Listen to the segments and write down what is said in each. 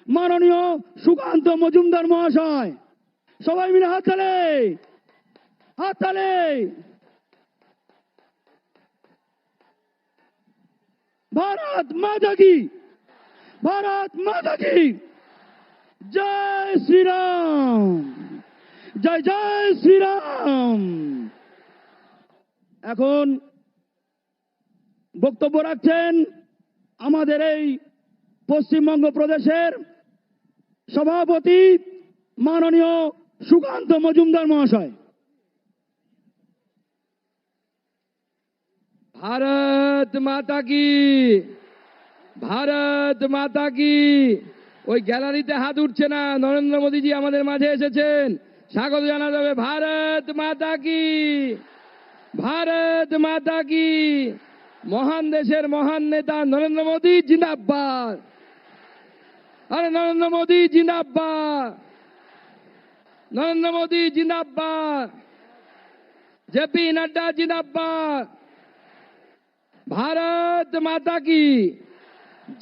মাননীয় সুকান্ত মজুমদার মহাশয়। সবাই মিলে হাততালি, হাততালি। भारत माता की, भारत माता की जय श्री राम, जय जय श्री राम। এখন বক্তব্য রাখছেন আমাদের এই পশ্চিমবঙ্গ প্রদেশের সভাপতি মাননীয় সুকান্ত মজুমদার মহাশয়। भारत माता की, भारत माता की। ওই গ্যালারিতে হাত উঠছে না, নরেন্দ্র মোদীজি আমাদের মাঝে এসেছেন, স্বাগত জানাতে হবে। ভারত মাতা কি, ভারত মাতা কি। মহান দেশের মহান নেতা নরেন্দ্র মোদী জিন্দাবাদ। আরে নরেন্দ্র মোদী জিন্দাবাদ, নরেন্দ্র মোদী জিন্দাবাদ, জেপি নাড্ডা জিন্দাবাদ। भारत माता की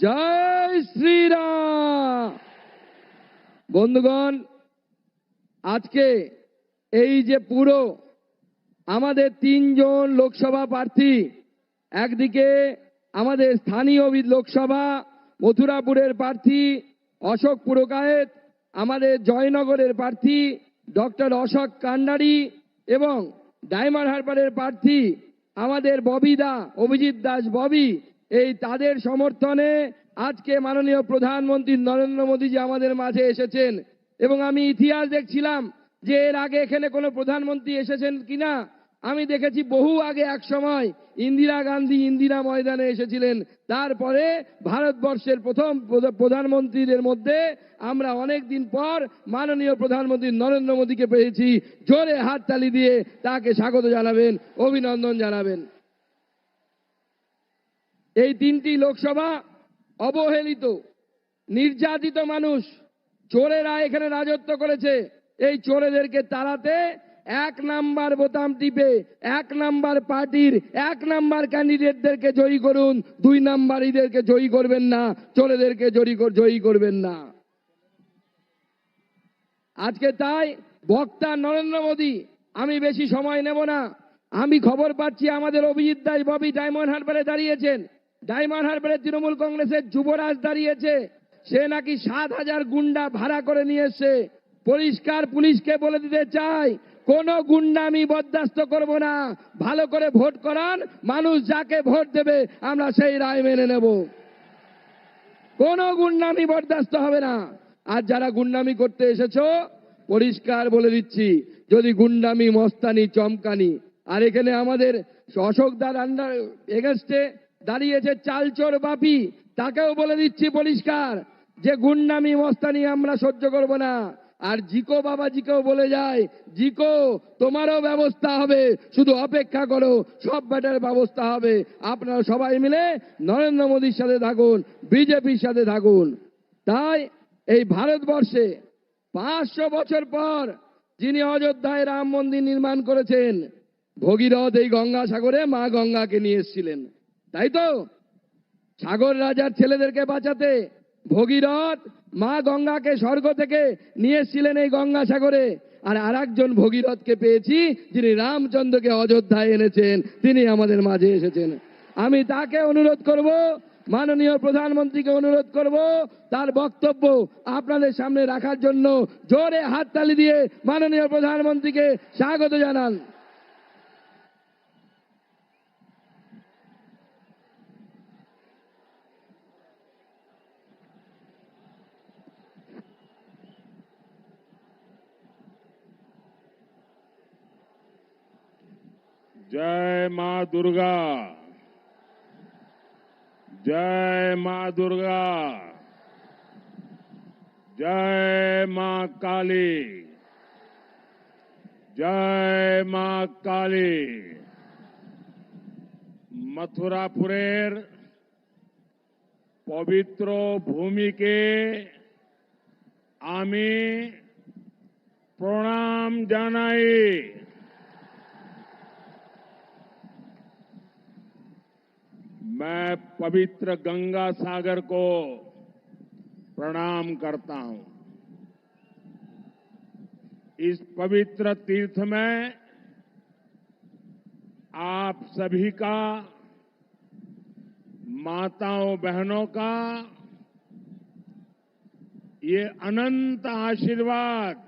जय श्री राम। বন্ধুগণ, আজকে এই যে পুরো আমাদের তিনজন লোকসভা প্রার্থী, একদিকে আমাদের স্থানীয় লোকসভা মথুরাপুরের প্রার্থী অশোক পুরকায়েত, আমাদের জয়নগরের প্রার্থী ডক্টর অশোক কান্ডারি এবং ডায়মন্ড হারবারের প্রার্থী আমাদের ববিদা অভিজিৎ দাস ববি, এই তাদের সমর্থনে আজকে মাননীয় প্রধানমন্ত্রী নরেন্দ্র মোদীজি আমাদের মাঝে এসেছেন। এবং আমি ইতিহাস দেখছিলাম যে এর আগে এখানে কোনো প্রধানমন্ত্রী এসেছেন কিনা। আমি দেখেছি বহু আগে এক সময় ইন্দিরা গান্ধী ইন্দিরা ময়দানে এসেছিলেন। তারপরে ভারতবর্ষের প্রথম প্রধানমন্ত্রীদের মধ্যে আমরা অনেক দিন পর মাননীয় প্রধানমন্ত্রী নরেন্দ্র মোদীকে পেয়েছি। জোরে হাততালি দিয়ে তাকে স্বাগত জানাবেন, অভিনন্দন জানাবেন। এই তিনটি লোকসভা অবহেলিত, নির্যাতিত মানুষ, চোরেরা এখানে রাজত্ব করেছে। এই চোরেদেরকে তাড়াতে এক নাম্বার বোতাম টিপে এক নাম্বার পার্টির এক নাম্বার ক্যান্ডিডেটদেরকে জয়ী করুন, দুই নাম্বারীদেরকে জয়ী করবেন না, চোরেদেরকে জয়ী করবেন না। আজকে তাই বক্তা নরেন্দ্র মোদী, আমি বেশি সময় নেব না। আমি খবর পাচ্ছি আমাদের অভিজিৎ দাস ববি ডায়মন্ড হারবারে দাঁড়িয়েছেন। ডায়মন্ড হারবারে তৃণমূল কংগ্রেসের যুবরাজ দাঁড়িয়েছে। সে নাকি 7,000 গুন্ডা ভাড়া করে নিয়ে এসছে। পরিষ্কার পুলিশকে বলে দিতে চাই, কোন গুন্ডামি বরদাস্ত করব না। ভালো করে ভোট করান, মানুষ যাকে ভোট দেবে আমরা সেই রায় মেনে নেব। কোন গুন্ডামি বরদাস্ত হবে না। আর যারা গুন্ডামি করতে এসেছো, পরিষ্কার বলে দিচ্ছি, যদি গুন্ডামি মস্তানি চমকানি, আর এখানে আমাদের অশোকদার আন্ডার এগেস্টে দাঁড়িয়েছে চালচোর বাপি, তাকেও বলে দিচ্ছি পরিষ্কার যে গুন্ডামি মস্তানি আমরা সহ্য করব না। আর জিকো বাবাজিকেও বলে যায়, জিকো তোমারও ব্যবস্থা হবে, শুধু অপেক্ষা করো, সব ব্যাটার ব্যবস্থা হবে। আপনারা সবাই মিলে নরেন্দ্র মোদীর সাথে থাকুন, বিজেপির সাথে থাকুন। তাই এই ভারতবর্ষে 500 বছর পর যিনি অযোধ্যায় রাম মন্দির নির্মাণ করেছেন, ভগীরথ এই গঙ্গাসাগরে মা গঙ্গাকে নিয়ে এসেছিলেন, তাই তো? সাগর রাজার ছেলেদেরকে বাঁচাতে ভগীরথ মা গঙ্গাকে স্বর্গ থেকে নিয়ে এসেছিলেন এই গঙ্গাসাগরে। আর আরেকজন ভগীরথকে পেয়েছি যিনি রামচন্দ্রকে অযোধ্যায় এনেছেন, তিনি আমাদের মাঝে এসেছেন। আমি তাকে অনুরোধ করব, মাননীয় প্রধানমন্ত্রীকে অনুরোধ করব, তার বক্তব্য আপনাদের সামনে রাখার জন্য জোরে হাততালি দিয়ে মাননীয় প্রধানমন্ত্রীকে স্বাগত জানান। जय मां दुर्गा, जय मां दुर्गा, जय मां काली, जय मां काली। मथुरापुरेर पवित्र भूमिके आमी प्रणाम जानाई। मैं पवित्र गंगा सागर को प्रणाम करता हूं। इस पवित्र तीर्थ में आप सभी का, माताओं बहनों का ये अनंत आशीर्वाद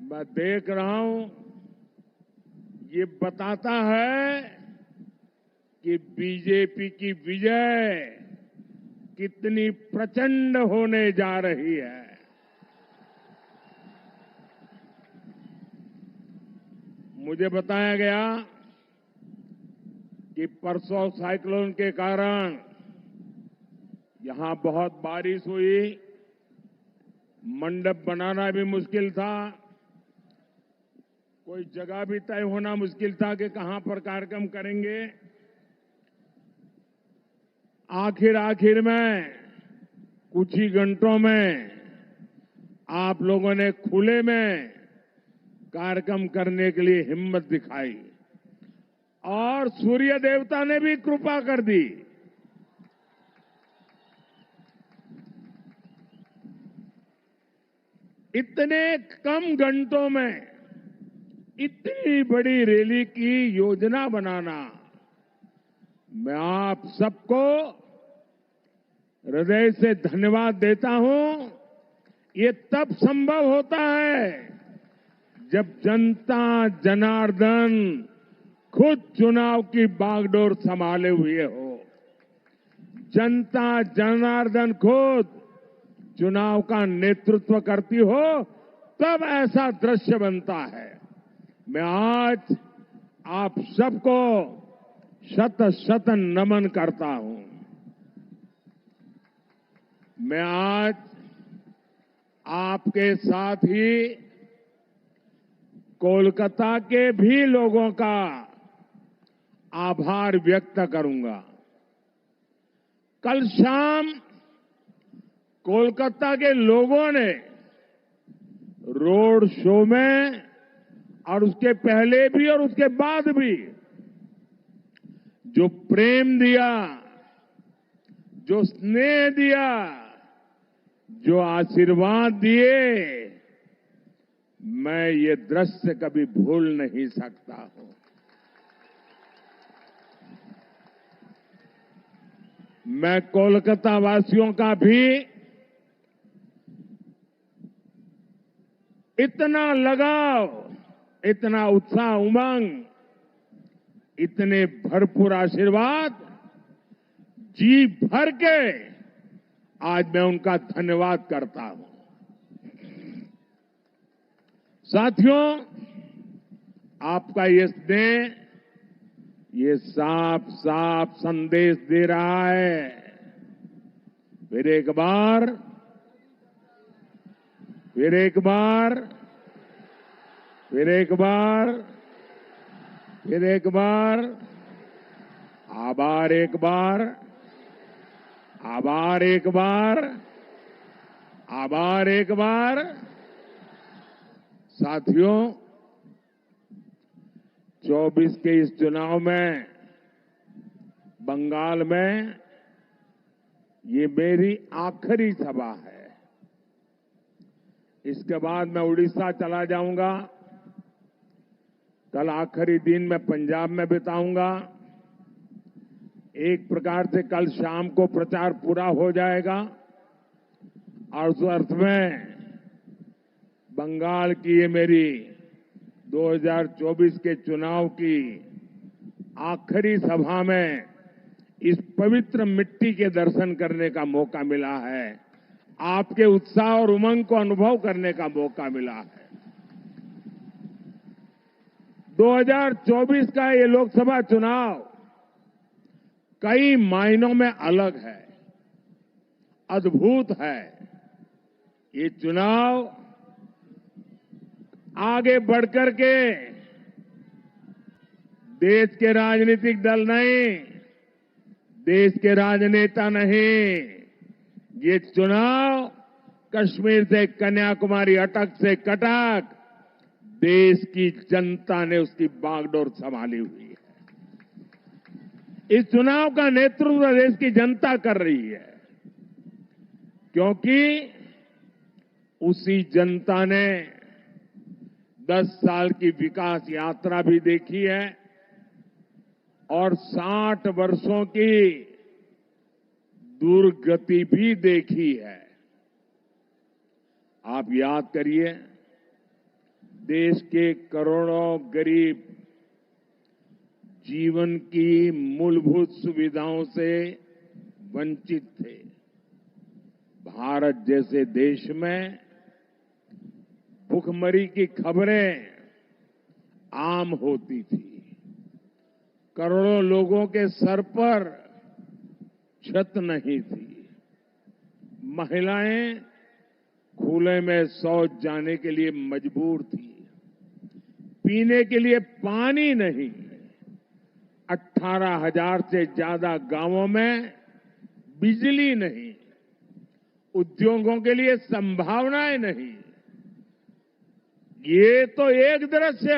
मैं देख रहा हूं, ये बताता है कि बीजेपी की विजय कितनी प्रचंड होने जा रही है। मुझे बताया गया कि परसों साइक्लोन के कारण यहां बहुत बारिश हुई, मंडप बनाना भी मुश्किल था, कोई जगह भी तय होना मुश्किल था कि कहां पर कार्यक्रम करेंगे। आखिर में कुछ ही घंटों में आप लोगों ने खुले में कार्यक्रम करने के लिए हिम्मत दिखाई और सूर्य देवता ने भी कृपा कर दी। इतने कम घंटों में इतनी बड़ी रैली की योजना बनाना, मैं आप सबको हृदय से धन्यवाद देता हूं। ये तब संभव होता है जब जनता जनार्दन खुद चुनाव की बागडोर संभाले हुए हो। जनता जनार्दन खुद चुनाव का नेतृत्व करती हो, तब ऐसा दृश्य बनता है। मैं आज आप सबको शत शत नमन करता हूं। मैं आज आपके साथ ही कोलकाता के भी लोगों का आभार व्यक्त करूंगा। कल शाम कोलकाता के लोगों ने रोड शो में और उसके पहले भी और उसके बाद भी जो प्रेम दिया, जो स्नेह दिया, जो आशीर्वाद दिए, मैं ये दृश्य कभी भूल नहीं सकता हूं। मैं कोलकाता वासियों का भी इतना लगाव, इतना उत्साह, उमंग, इतने भरपूर आशीर्वाद जी भर के आज मैं उनका धन्यवाद करता हूं। साथियों, आपका ये स्नेह, ये साफ साफ संदेश दे रहा है। फिर एक बार फिर एक बार फिर एक बार फिर एक बार आभार, एक बार आभार, एक बार आभार, एक बार। साथियों, 24 के इस चुनाव में बंगाल में ये मेरी आखिरी सभा है। इसके बाद मैं उड़ीसा चला जाऊंगा। कल आखिरी दिन मैं पंजाब में बिताऊंगा। एक प्रकार से कल शाम को प्रचार पूरा हो जाएगा और उस अर्थ में बंगाल की ये मेरी 2024 के चुनाव की आखिरी सभा में इस पवित्र मिट्टी के दर्शन करने का मौका मिला है। आपके उत्साह और उमंग को अनुभव करने का मौका मिला है। 2024 का ये लोकसभा चुनाव कई मायनों में अलग है, अद्भुत है। ये चुनाव आगे बढ़कर के देश के राजनीतिक दल नहीं, देश के राजनेता नहीं, ये चुनाव कश्मीर से कन्याकुमारी, अटक से कटक, देश की जनता ने उसकी बागडोर संभाली हुई है। इस चुनाव का नेतृत्व देश की जनता कर रही है, क्योंकि उसी जनता ने 10 साल की विकास यात्रा भी देखी है और 60 वर्षों की दुर्गति भी देखी है। आप याद करिए, देश के करोड़ों गरीब जीवन की मूलभूत सुविधाओं से वंचित थे। भारत जैसे देश में भुखमरी की खबरें आम होती थी। करोड़ों लोगों के सर पर छत नहीं थी। महिलाएं खुले में शौच जाने के लिए मजबूर थी। पीने के लिए पानी नहीं। 18,000 से ज्यादा गांवों में बिजली नहीं। उद्योगों के लिए संभावनाएं नहीं। ये तो एक दृश्य।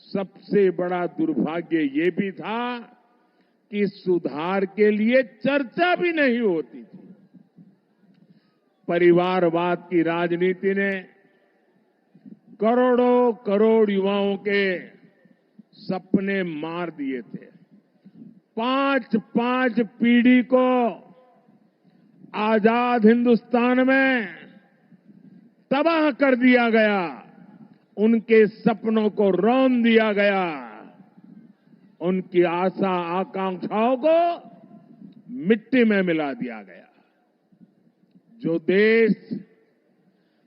सबसे बड़ा दुर्भाग्य ये भी था कि सुधार के लिए चर्चा भी नहीं होती थी। परिवारवाद की राजनीति ने करोड़ों करोड़ युवाओं के सपने मार दिए थे। 5 पीढ़ी को आजाद हिंदुस्तान में तबाह कर दिया गया। उनके सपनों को रौंद दिया गया। उनकी आशा आकांक्षाओं को मिट्टी में मिला दिया गया। जो देश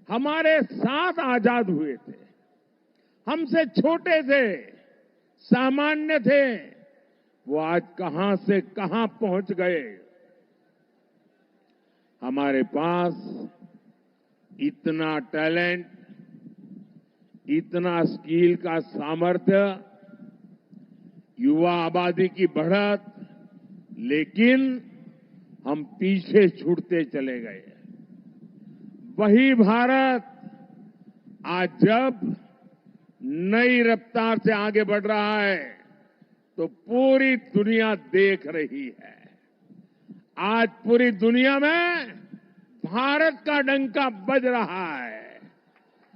हमारे साथ आजाद हुए थे, हमसे छोटे थे, सामान्य थे, वो आज कहां से कहां पहुंच गए। हमारे पास इतना टैलेंट, इतना स्किल का सामर्थ्य, युवा आबादी की बढ़त, लेकिन हम पीछे छूटते चले गए। वही भारत आज जब नई रफ्तार से आगे बढ़ रहा है तो पूरी दुनिया देख रही है। आज पूरी दुनिया में भारत का डंका बज रहा है।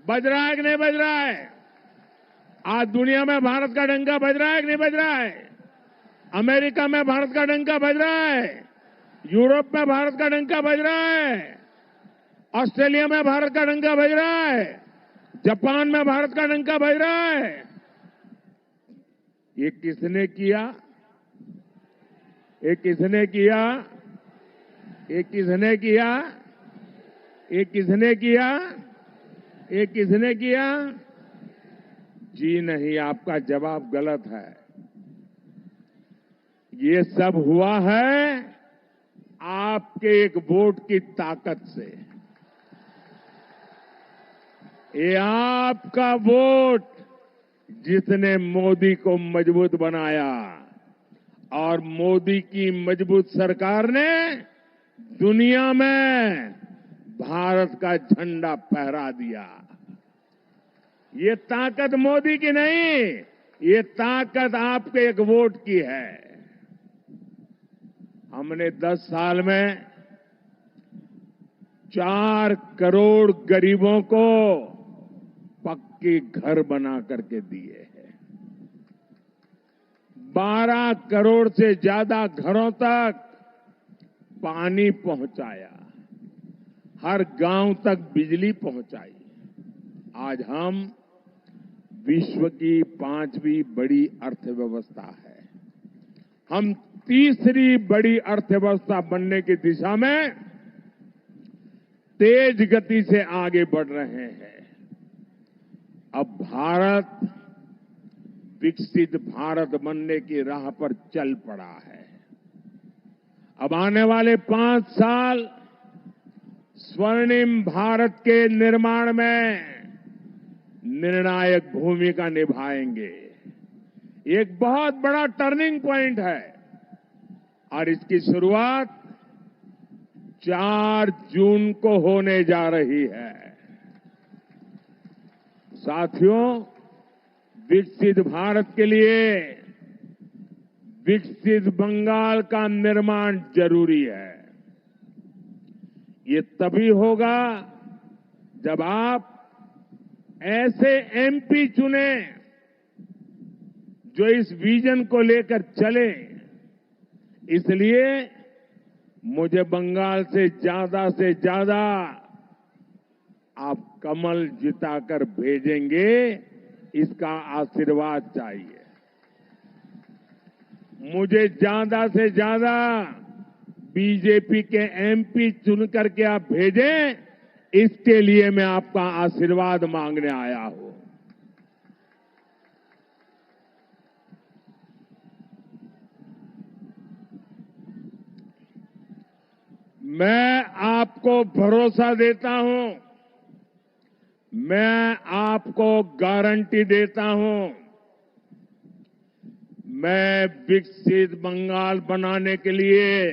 बज रहा है कि नहीं बज रहा है? आज दुनिया में भारत का डंका बज रहा है कि नहीं बज रहा है? अमेरिका में भारत का डंका बज रहा है। यूरोप में भारत का डंका बज रहा है। ऑस्ट्रेलिया में भारत का डंका बज रहा है। जापान में भारत का डंका बज रहा है। ये किसने किया? ये किसने किया? ये किसने किया? ये किसने किया? ये किसने किया? जी नहीं, आपका जवाब गलत है। ये सब हुआ है आपके एक वोट की ताकत से। ये आपका वोट जिसने मोदी को मजबूत बनाया, और मोदी की मजबूत सरकार ने दुनिया में भारत का झंडा फहरा दिया। ये ताकत मोदी की नहीं, ये ताकत आपके एक वोट की है। हमने 10 साल में 4 करोड़ गरीबों को पक्के घर बना करके दिए हैं। 12 करोड़ से ज्यादा घरों तक पानी पहुंचाया। हर गांव तक बिजली पहुंचाई। आज हम विश्व की 5वीं बड़ी अर्थव्यवस्था है। हम तीसरी बड़ी अर्थव्यवस्था बनने की दिशा में तेज गति से आगे बढ़ रहे हैं। अब भारत विकसित भारत बनने की राह पर चल पड़ा है। अब आने वाले 5 साल स्वर्णिम भारत के निर्माण में निर्णायक भूमिका निभाएंगे। एक बहुत बड़ा टर्निंग पॉइंट है और इसकी शुरुआत 4 जून को होने जा रही है। साथियों, विकसित भारत के लिए विकसित बंगाल का निर्माण जरूरी है। ये तभी होगा जब आप ऐसे एमपी चुने जो इस विजन को लेकर चले। इसलिए मुझे बंगाल से ज्यादा आप कमल जिताकर भेजेंगे, इसका आशीर्वाद चाहिए। मुझे ज्यादा से ज्यादा बीजेपी के एमपी चुन करके आप भेजें, इसके लिए मैं आपका आशीर्वाद मांगने आया हूं। मैं आपको भरोसा देता हूं, मैं आपको गारंटी देता हूं, मैं विकसित बंगाल बनाने के लिए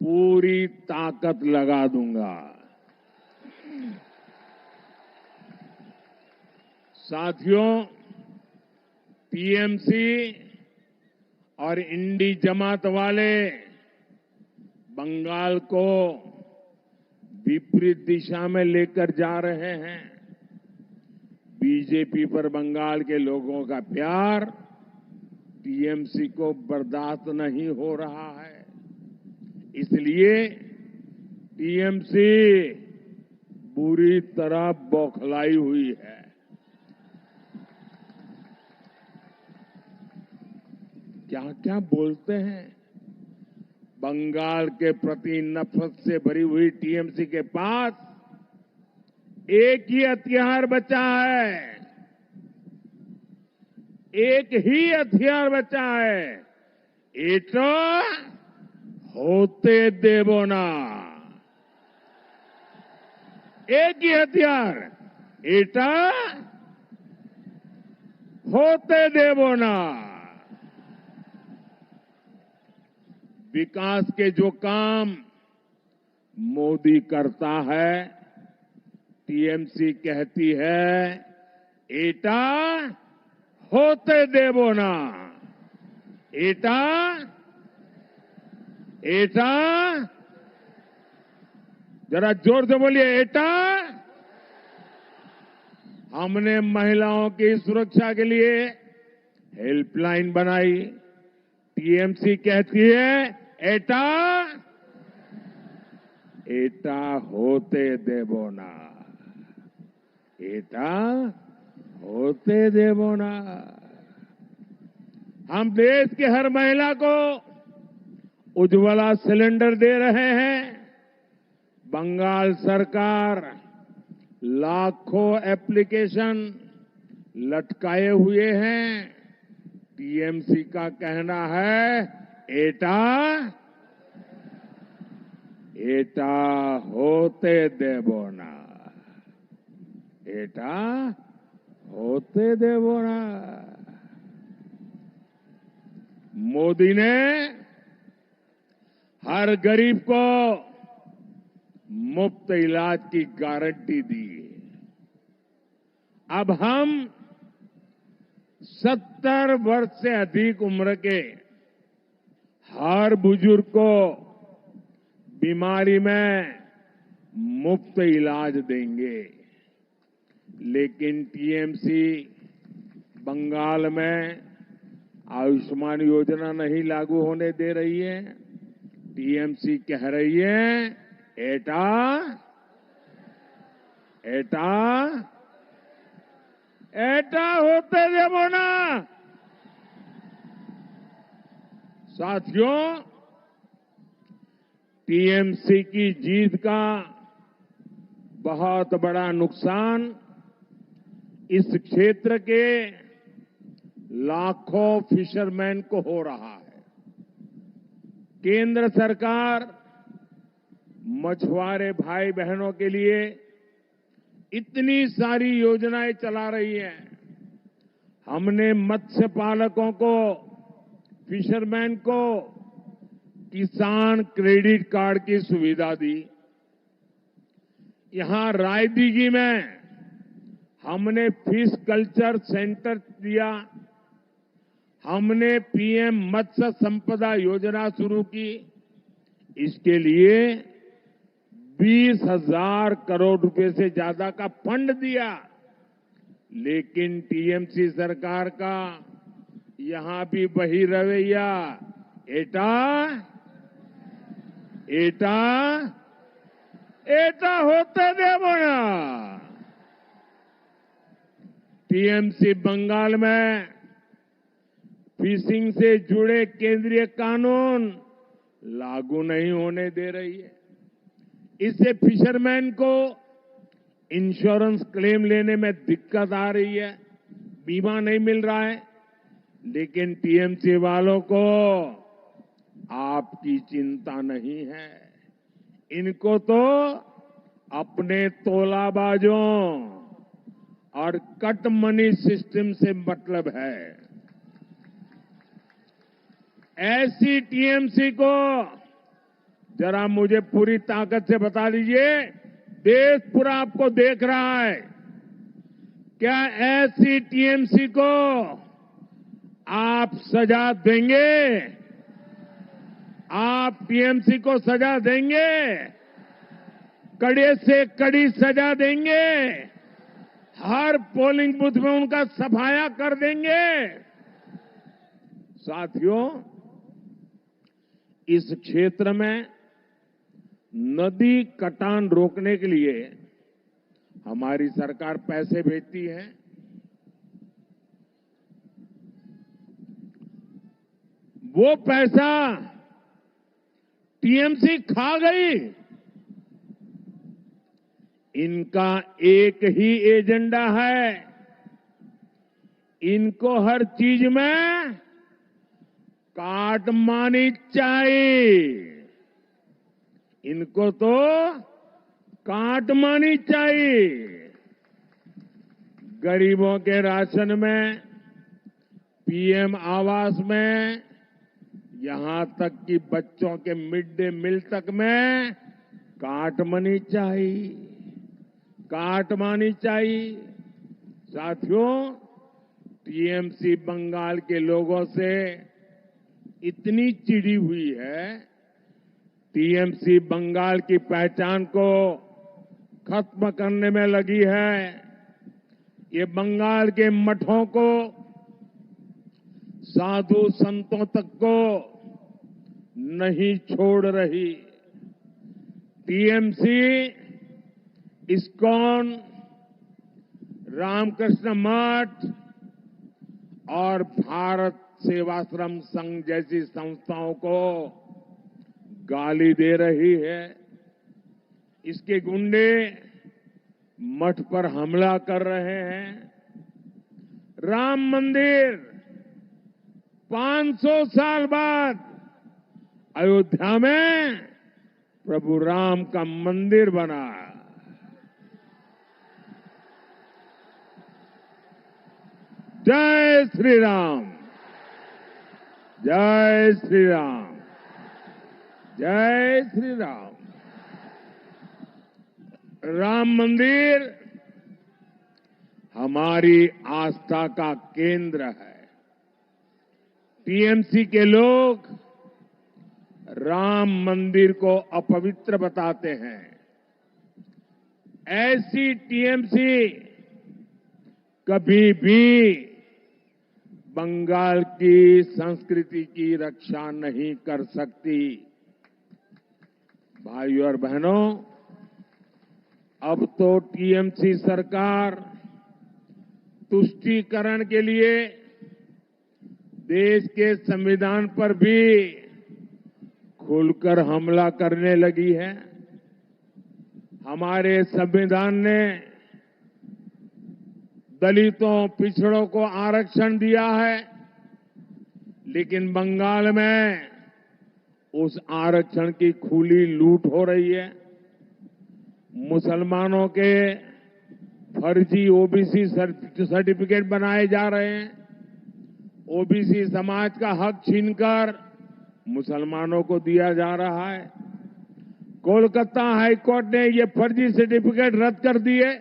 पूरी ताकत लगा दूंगा। साथियों, टीएमसी और इंडी जमात वाले बंगाल को विपरीत दिशा में लेकर जा रहे हैं। बीजेपी पर बंगाल के लोगों का प्यार टीएमसी को बर्दाश्त नहीं हो रहा है। इसलिए टीएमसी बुरी तरह बौखलाई हुई है। क्या क्या बोलते हैं। बंगाल के प्रति नफरत से भरी हुई टीएमसी के पास एक ही हथियार बचा है, एक ही हथियार बचा है, एटा होते देवो ना। एक ही हथियार, एटा होते देवो ना। विकास के जो काम मोदी करता है, टीएमसी कहती है एटा होते देवो ना। एटा एटा जरा जोर से बोलिए, एटा। हमने महिलाओं की सुरक्षा के लिए हेल्पलाइन बनाई। टीएमसी कहती है एटा एटा होते देवो ना। एटा होते देवो ना। हम देश की हर महिला को उज्ज्वला सिलेंडर दे रहे हैं। बंगाल सरकार लाखों एप्लीकेशन लटकाए हुए हैं। टीएमसी का कहना है एटा एटा होते देवो ना। एटा होते देवो ना। मोदी ने हर गरीब को मुफ्त इलाज की गारंटी दी। अब हम 70 वर्ष से अधिक उम्र के हर बुजुर्ग को बीमारी में मुफ्त इलाज देंगे। लेकिन टीएमसी बंगाल में आयुष्मान योजना नहीं लागू होने दे रही है। टीएमसी कह रही है एटा एटा एटा होते देवो ना। साथियों, टीएमसी की जीत का बहुत बड़ा नुकसान इस क्षेत्र के लाखों फिशरमैन को हो रहा है। केंद्र सरकार मछुआरे भाई बहनों के लिए इतनी सारी योजनाएं चला रही है। हमने मत्स्य पालकों को, फिशरमैन को किसान क्रेडिट कार्ड की सुविधा दी। यहां रायदीगी में हमने फिश कल्चर सेंटर दिया। हमने पीएम मत्स्य संपदा योजना शुरू की। इसके लिए 20,000 करोड़ रुपए से ज्यादा का फंड दिया। लेकिन टीएमसी सरकार का यहां भी वही रवैया, एटा एटा एटा होते देवो ना। टीएमसी बंगाल में फिशिंग से जुड़े केंद्रीय कानून लागू नहीं होने दे रही है। इससे फिशरमैन को इंश्योरेंस क्लेम लेने में दिक्कत आ रही है, बीमा नहीं मिल रहा है। लेकिन टीएमसी वालों को आपकी चिंता नहीं है। इनको तो अपने तोलाबाजों और कट मनी सिस्टम से मतलब है। ऐसी टीएमसी को जरा मुझे पूरी ताकत से बता दीजिए, देश पूरा आपको देख रहा है, क्या ऐसी टीएमसी को आप सजा देंगे? आप टीएमसी को सजा देंगे? कड़े से कड़ी सजा देंगे? हर पोलिंग बूथ में उनका सफाया कर देंगे? साथियों, इस क्षेत्र में नदी कटान रोकने के लिए हमारी सरकार पैसे भेजती है। वो पैसा टीएमसी खा गई। इनका एक ही एजेंडा है, इनको हर चीज में काटमानी चाहिए। इनको तो काटमानी चाहिए। गरीबों के राशन में, पीएम आवास में, यहां तक कि बच्चों के मिड डे मील तक में काटमानी चाहिए, काटमानी चाहिए। साथियों, टीएमसी बंगाल के लोगों से इतनी चिढ़ी हुई है, टीएमसी बंगाल की पहचान को खत्म करने में लगी है। ये बंगाल के मठों को, साधु संतों तक को नहीं छोड़ रही। टीएमसी, इस्कॉन, रामकृष्ण मठ और भारत सेवाश्रम संघ जैसी संस्थाओं को गाली दे रही है। इसके गुंडे मठ पर हमला कर रहे हैं। राम मंदिर 500 साल बाद अयोध्या में प्रभु राम का मंदिर बना। जय श्री राम, जय श्री राम, जय श्री राम। राम मंदिर हमारी आस्था का केंद्र है। टीएमसी के लोग राम मंदिर को अपवित्र बताते हैं। ऐसी टीएमसी कभी भी बंगाल की संस्कृति की रक्षा नहीं कर सकती। भाइयों और बहनों, अब तो टीएमसी सरकार तुष्टीकरण के लिए देश के संविधान पर भी खुलकर हमला करने लगी है। हमारे संविधान ने दलितों, पिछड़ों को आरक्षण दिया है, लेकिन बंगाल में उस आरक्षण की खुली लूट हो रही है। मुसलमानों के फर्जी ओबीसी सर्टिफिकेट बनाए जा रहे हैं। ओबीसी समाज का हक छीनकर मुसलमानों को दिया जा रहा है। कोलकाता हाईकोर्ट ने ये फर्जी सर्टिफिकेट रद्द कर दिए।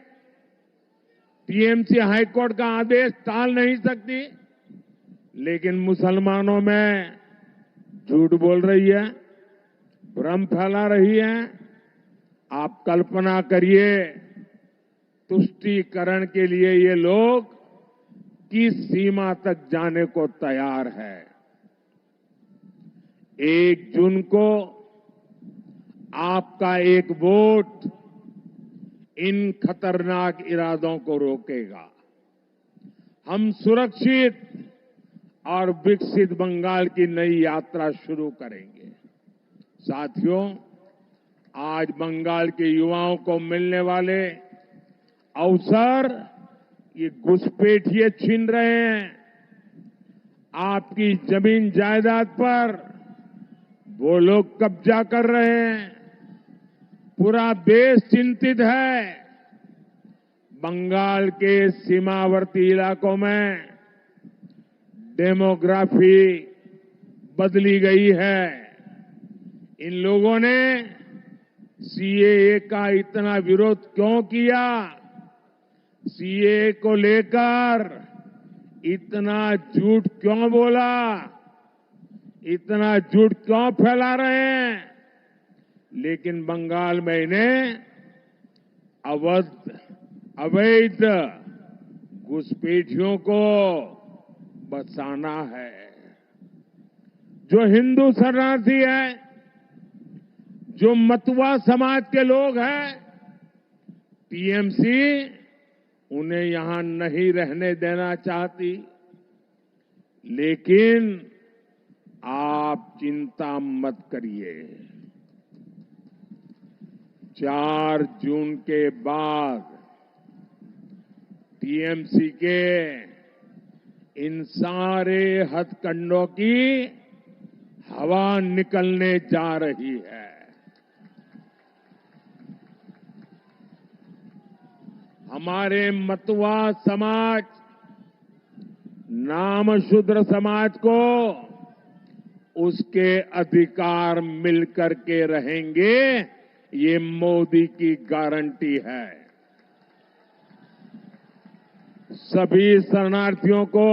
टीएमसी हाईकोर्ट का आदेश टाल नहीं सकती। लेकिन मुसलमानों में झूठ बोल रही है, भ्रम फैला रही है। आप कल्पना करिए, तुष्टीकरण के लिए ये लोग किस सीमा तक जाने को तैयार है। 1 जून को आपका एक वोट इन खतरनाक इरादों को रोकेगा। हम सुरक्षित और विकसित बंगाल की नई यात्रा शुरू करेंगे। साथियों, आज बंगाल के युवाओं को मिलने वाले अवसर ये घुसपैठिए छीन रहे हैं। आपकी जमीन जायदाद पर वो लोग कब्जा कर रहे हैं। पूरा देश चिंतित है। बंगाल के सीमावर्ती इलाकों में डेमोग्राफी बदली गई है। इन लोगों ने सीएए का इतना विरोध क्यों किया? सीएए को लेकर इतना झूठ क्यों बोला? इतना झूठ क्यों फैला रहे हैं? लेकिन बंगाल में इन्हें अवैध घुसपैठियों को बचाना है। जो हिंदू शरणार्थी है, जो मतुआ समाज के लोग हैं, टीएमसी उन्हें यहां नहीं रहने देना चाहती। लेकिन आप चिंता मत करिए, 4 जून के बाद टीएमसी के इन सारे हथकंडों की हवा निकलने जा रही है। हमारे मतुआ समाज, नामशूद्र समाज को उसके अधिकार मिलकर के रहेंगे, ये मोदी की गारंटी है। सभी शरणार्थियों को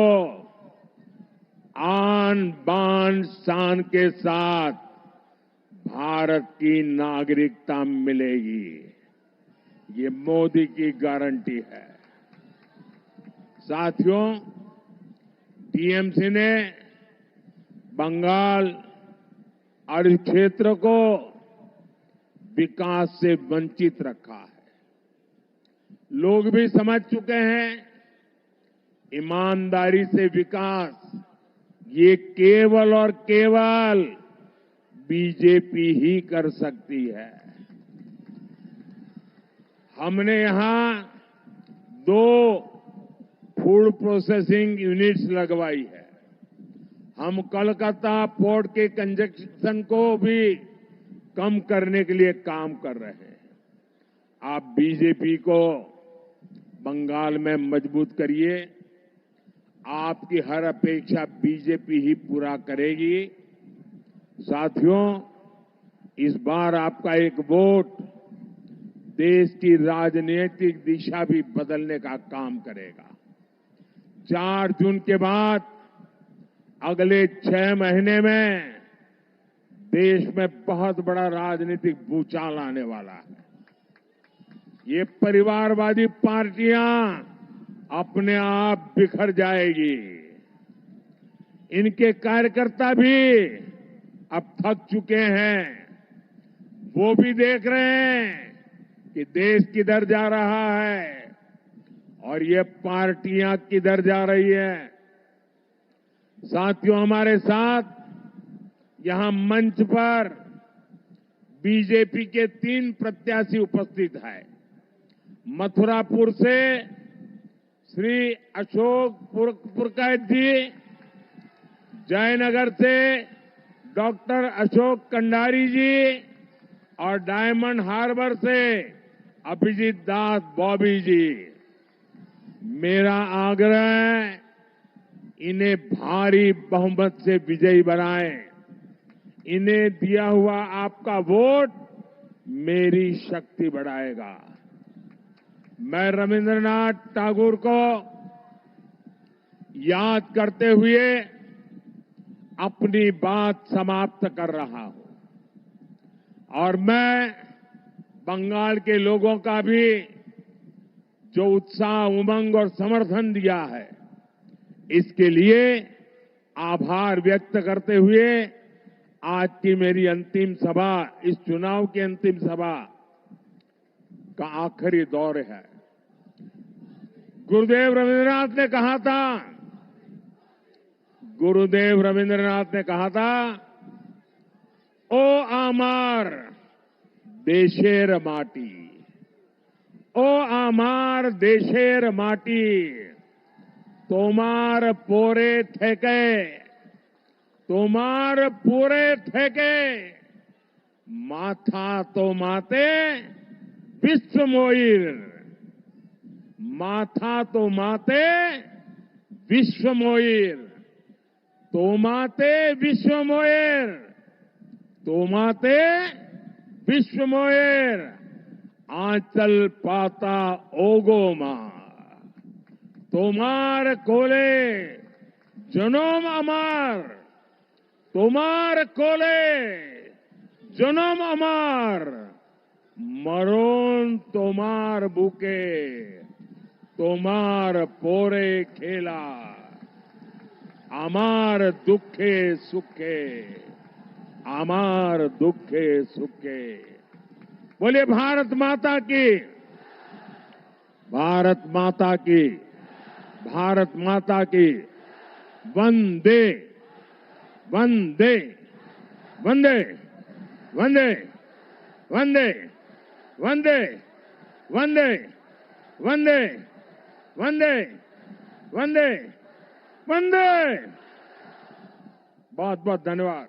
आन बान शान के साथ भारत की नागरिकता मिलेगी, ये मोदी की गारंटी है। साथियों, टीएमसी ने बंगाल और इस क्षेत्र को विकास से वंचित रखा है। लोग भी समझ चुके हैं, ईमानदारी से विकास ये केवल और केवल बीजेपी ही कर सकती है। हमने यहां 2 फूड प्रोसेसिंग यूनिट्स लगवाई है। हम कोलकाता पोर्ट के कंजेशन को भी कम करने के लिए काम कर रहे हैं। आप बीजेपी को बंगाल में मजबूत करिए। आपकी हर अपेक्षा बीजेपी ही पूरा करेगी। साथियों, इस बार आपका एक वोट देश की राजनीतिक दिशा भी बदलने का काम करेगा। 4 जून के बाद अगले 6 महीने में देश में बहुत बड़ा राजनीतिक भूचाल आने वाला है। ये परिवारवादी पार्टियां अपने आप बिखर जाएगी। इनके कार्यकर्ता भी अब थक चुके हैं। वो भी देख रहे हैं कि देश किधर जा रहा है और ये पार्टियां किधर जा रही है। साथियों, हमारे साथ यहां मंच पर बीजेपी के 3 प्रत्याशी उपस्थित हैं। मथुरापुर से श्री अशोक पुरकायत जी, जयनगर से डॉक्टर अशोक कंडारी जी और डायमंड हार्बर से अभिजीत दास बॉबी जी। मेरा आग्रह है, इन्हें भारी बहुमत से विजयी बनाएं। इन्हें दिया हुआ आपका वोट मेरी शक्ति बढ़ाएगा। मैं रविंद्रनाथ टैगोर को याद करते हुए अपनी बात समाप्त कर रहा हूं। और मैं बंगाल के लोगों का भी जो उत्साह, उमंग और समर्थन दिया है, इसके लिए आभार व्यक्त करते हुए आज की मेरी अंतिम सभा, इस चुनाव की अंतिम सभा का आखिरी दौर है। गुरुदेव रविंद्रनाथ ने कहा था, ओ आमार देशेर माटी, ओ आमार देशेर माटी, तोमार पोरे थेके, माथा तो माते विश्व मोइर, माथा तो माते विश्व मोइर, तोमाते विश्व मोइर, तोमाते विश्व मोइर, आंचल पाता ओगोमा, तोमार कोले जनोम अमार, तोमार कोले जनोम अमार, मरोन तोमार बुके, तोमार पोरे खेला, अमार दुखे सुखे, अमार दुखे सुखे। बोलिए भारत माता की, भारत माता की, भारत माता की। वंदे वंदे वंदे वंदे वंदे वंदे वंदे वंदे वंदे वंदे वंदे। बहुत बहुत धन्यवाद।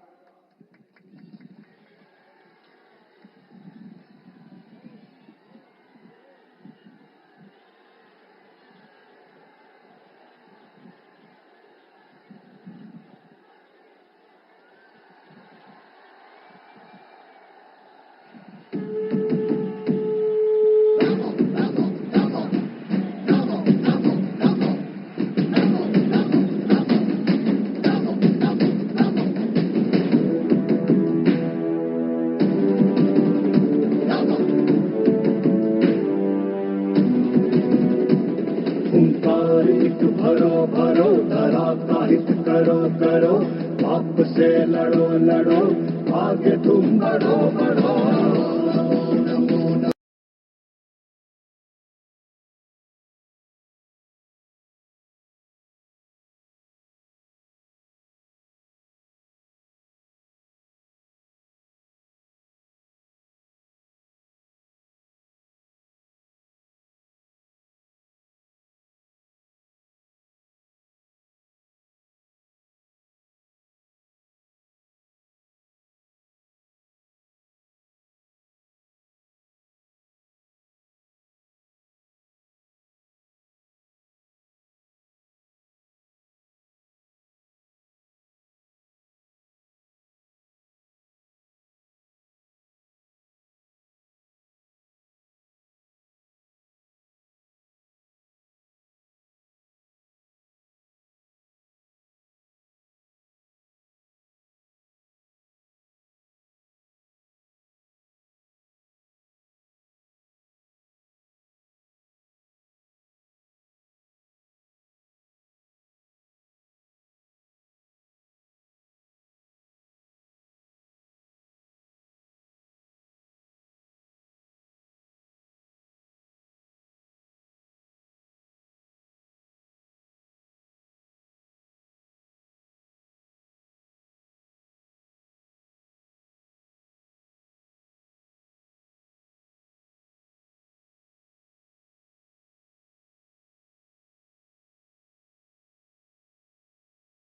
हुंकार एक भरो भरो, धरा का हित करो करो, पाप से लड़ो लड़ो, आगे तुम बढ़ो बढ़ो।